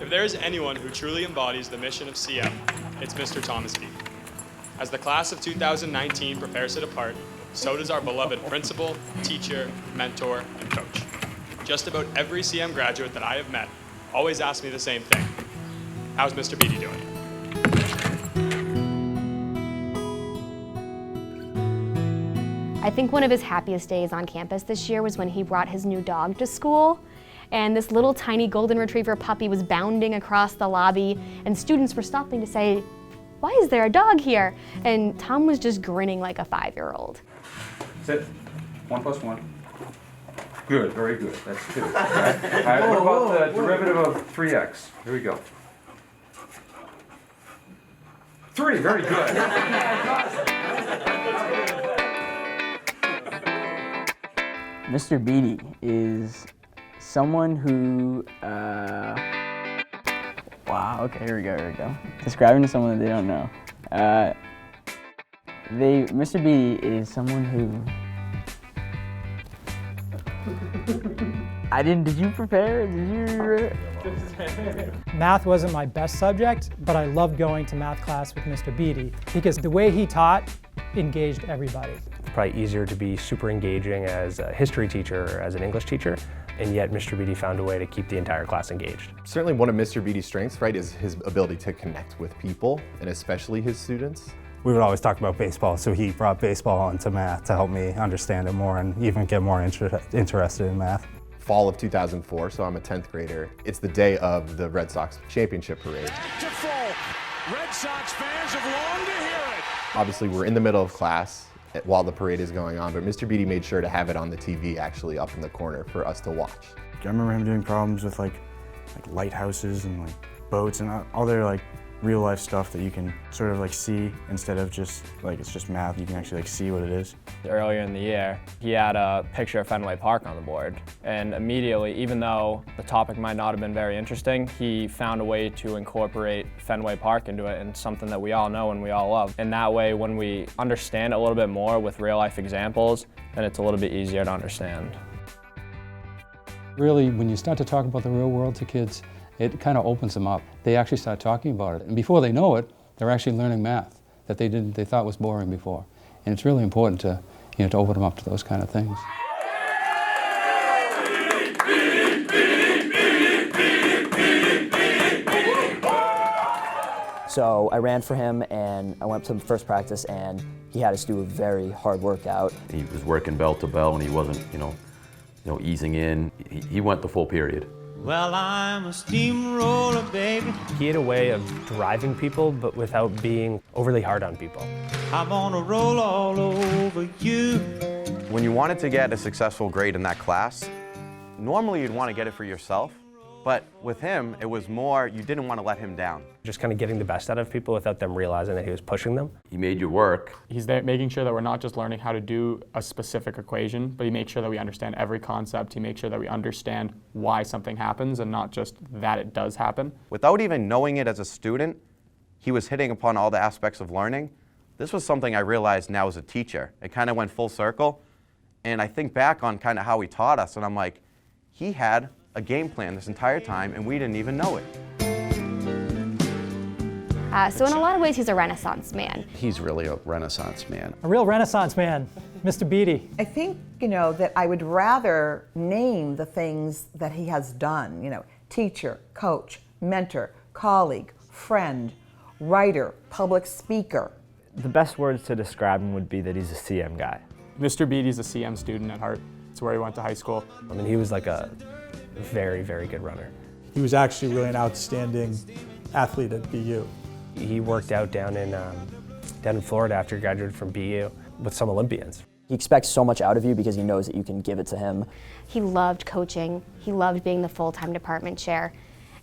If there is anyone who truly embodies the mission of CM, it's Mr. Thomas Beatty. As the class of 2019 prepares to depart, so does our beloved principal, teacher, mentor, and coach. Just about every CM graduate that I have met always asks me the same thing. How's Mr. Beatty doing? I think one of his happiest days on campus this year was when he brought his new dog to school. And this little tiny golden retriever puppy was bounding across the lobby, and students were stopping to say, "Why is there a dog here?" And Tom was just grinning like a 5-year-old. Sit. 1 plus 1. Good, very good. That's 2. All right, what about the derivative of 3x? Here we go. 3, very good. Mr. Beatty is someone who, wow, okay, here we go. Describing to someone that they don't know. Mr. Beatty is someone who, did you prepare? Math wasn't my best subject, but I loved going to math class with Mr. Beatty because the way he taught engaged everybody. Probably easier to be super engaging as a history teacher or as an English teacher, and yet Mr. Beatty found a way to keep the entire class engaged. Certainly one of Mr. Beatty's strengths, right, is his ability to connect with people, and especially his students. We would always talk about baseball, so he brought baseball into math to help me understand it more and even get more interested in math. Fall of 2004, so I'm a 10th grader. It's the day of the Red Sox championship parade. Back to full. Red Sox fans have longed to hear it. Obviously, we're in the middle of class while the parade is going on, but Mr. Beatty made sure to have it on the TV actually up in the corner for us to watch. I remember him doing problems with like lighthouses and like boats and all their like real life stuff that you can sort of like see instead of just like it's just math. You can actually like see what it is. Earlier in the year, he had a picture of Fenway Park on the board, and immediately, even though the topic might not have been very interesting, he found a way to incorporate Fenway Park into it, and something that we all know and we all love. And that way, when we understand it a little bit more with real life examples, then it's a little bit easier to understand. Really, when you start to talk about the real world to kids, it kind of opens them up. They actually start talking about it, and before they know it, they're actually learning math that they thought was boring before. And it's really important to, to open them up to those kind of things. So I ran for him, and I went to the first practice, and he had us do a very hard workout. He was working bell to bell, and he wasn't, easing in. He went the full period. Well, I'm a steamroller, baby. He had a way of driving people, but without being overly hard on people. I'm gonna roll all over you. When you wanted to get a successful grade in that class, normally you'd want to get it for yourself, but with him, it was more you didn't want to let him down. Just kind of getting the best out of people without them realizing that he was pushing them. He made you work. He's there making sure that we're not just learning how to do a specific equation, but he makes sure that we understand every concept. He makes sure that we understand why something happens and not just that it does happen. Without even knowing it as a student, he was hitting upon all the aspects of learning. This was something I realized now as a teacher. It kind of went full circle, and I think back on kind of how he taught us, and I'm like, he had a game plan this entire time, and we didn't even know it. So in a lot of ways, he's a Renaissance man. He's really a Renaissance man. A real Renaissance man, Mr. Beatty. I think, that I would rather name the things that he has done, teacher, coach, mentor, colleague, friend, writer, public speaker. The best words to describe him would be that he's a CM guy. Mr. Beatty's a CM student at heart. It's where he went to high school. I mean, he was like a very, very good runner. He was actually really an outstanding athlete at BU. He worked out down in Florida after he graduated from BU with some Olympians. He expects so much out of you because he knows that you can give it to him. He loved coaching. He loved being the full-time department chair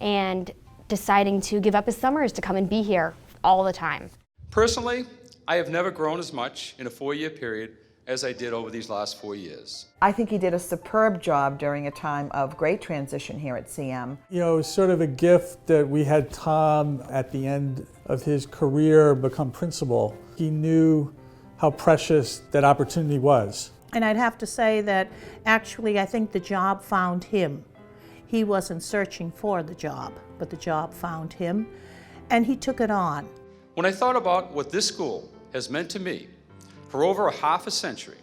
and deciding to give up his summers to come and be here all the time. Personally, I have never grown as much in a 4-year period as I did over these last 4 years. I think he did a superb job during a time of great transition here at CM. It was sort of a gift that we had Tom at the end of his career become principal. He knew how precious that opportunity was. And I'd have to say that actually I think the job found him. He wasn't searching for the job, but the job found him, and he took it on. When I thought about what this school has meant to me for over a half a century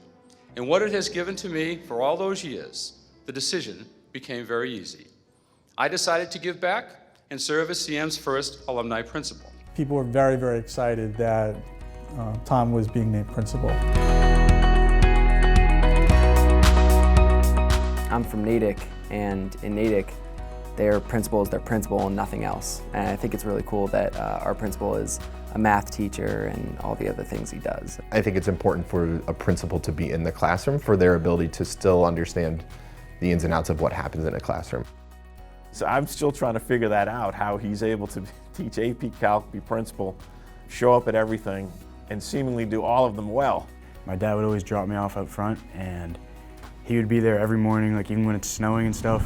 and what it has given to me for all those years, the decision became very easy. I decided to give back and serve as CM's first alumni principal. People were very, very excited that Tom was being named principal. I'm from Natick, and in Natick, their principal is their principal and nothing else. And I think it's really cool that our principal is a math teacher and all the other things he does. I think it's important for a principal to be in the classroom for their ability to still understand the ins and outs of what happens in a classroom. So I'm still trying to figure that out, how he's able to teach AP Calc, be principal, show up at everything, and seemingly do all of them well. My dad would always drop me off up front, and he would be there every morning, like even when it's snowing and stuff.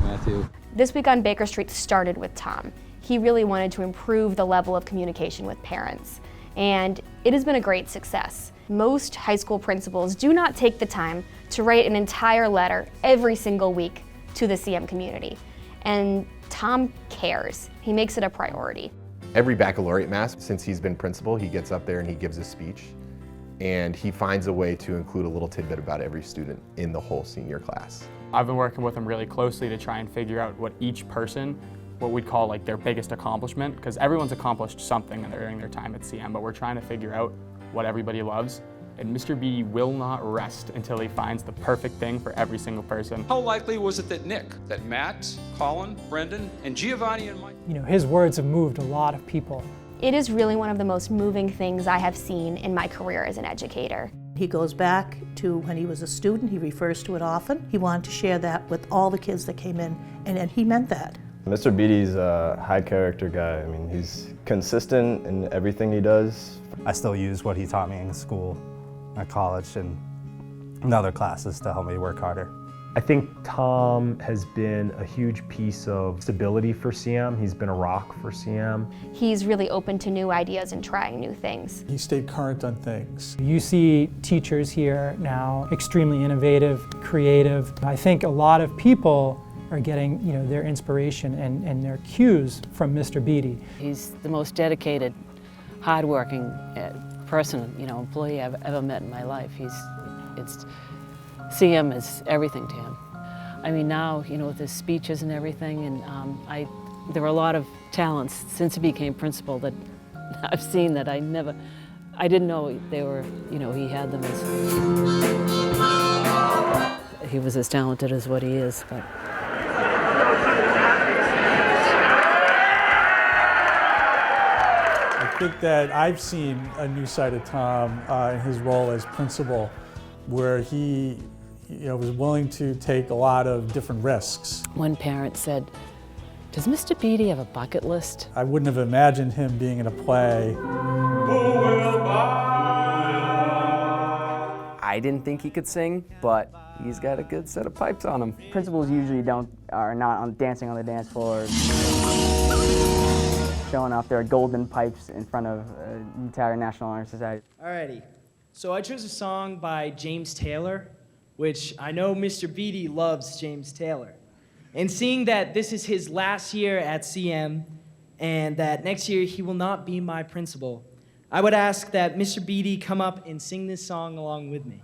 Matthew. This week on Baker Street started with Tom. He really wanted to improve the level of communication with parents, and it has been a great success. Most high school principals do not take the time to write an entire letter every single week to the CM community, and Tom cares. He makes it a priority. Every baccalaureate mass, since he's been principal, he gets up there and he gives a speech, and he finds a way to include a little tidbit about every student in the whole senior class. I've been working with him really closely to try and figure out what each person, what we'd call like their biggest accomplishment, because everyone's accomplished something during their time at CM, but we're trying to figure out what everybody loves. And Mr. Beatty will not rest until he finds the perfect thing for every single person. How likely was it that Nick, that Matt, Colin, Brendan, and Giovanni and Mike... You know, his words have moved a lot of people. It is really one of the most moving things I have seen in my career as an educator. He goes back to when he was a student, he refers to it often. He wanted to share that with all the kids that came in, and he meant that. Mr. Beatty's a high character guy. I mean, he's consistent in everything he does. I still use what he taught me in school, at college, and in other classes to help me work harder. I think Tom has been a huge piece of stability for CM. He's been a rock for CM. He's really open to new ideas and trying new things. He stayed current on things. You see teachers here now extremely innovative, creative. I think a lot of people are getting, you know, their inspiration and their cues from Mr. Beatty. He's the most dedicated, hardworking person, you know, employee I've ever met in my life. CM is everything to him. I mean, now, you know, with his speeches and everything, and there are a lot of talents since he became principal that I've seen that I didn't know they were, you know, he had them as, he was as talented as what he is. But. I think that I've seen a new side of Tom in his role as principal, where he was willing to take a lot of different risks. One parent said, "Does Mr. Beatty have a bucket list?" I wouldn't have imagined him being in a play. I didn't think he could sing, but he's got a good set of pipes on him. Principals usually are not dancing on the dance floor, showing off their golden pipes in front of the entire National Honor Society. Alrighty, so I chose a song by James Taylor, which I know Mr. Beatty loves James Taylor. And seeing that this is his last year at CM, and that next year he will not be my principal, I would ask that Mr. Beatty come up and sing this song along with me.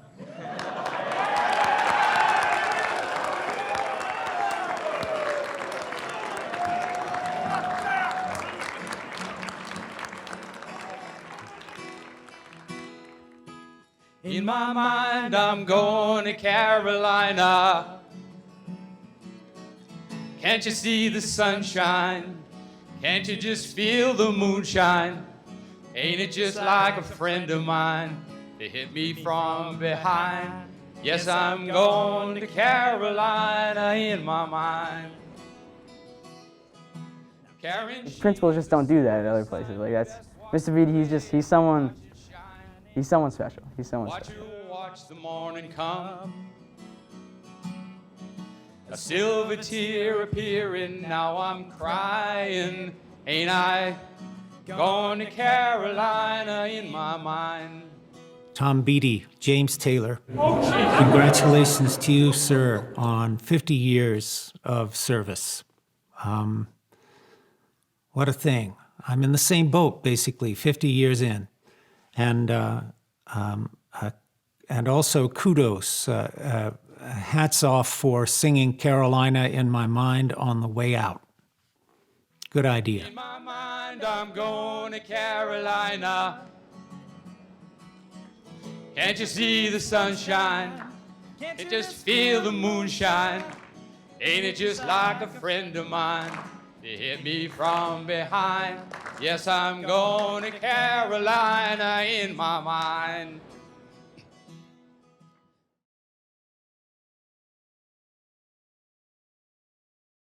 In my mind, I'm going to Carolina. Can't you see the sunshine? Can't you just feel the moonshine? Ain't it just like a friend of mine? They hit me from behind. Yes, I'm going to Carolina in my mind. Principals just don't do that at other places. Like that's Mr. Beatty. He's someone special. He's someone special. Watch the morning come. A silver tear appearing, now I'm crying. Ain't I going to Carolina in my mind? Tom Beatty, James Taylor. Congratulations to you, sir, on 50 years of service. What a thing. I'm in the same boat, basically, 50 years in. And also kudos, hats off for singing Carolina in my mind on the way out. Good idea. In my mind, I'm going to Carolina. Can't you see the sunshine? Can't you just feel the moonshine? Ain't it just like a friend of mine to hit me from behind? Yes, I'm going to Carolina in my mind.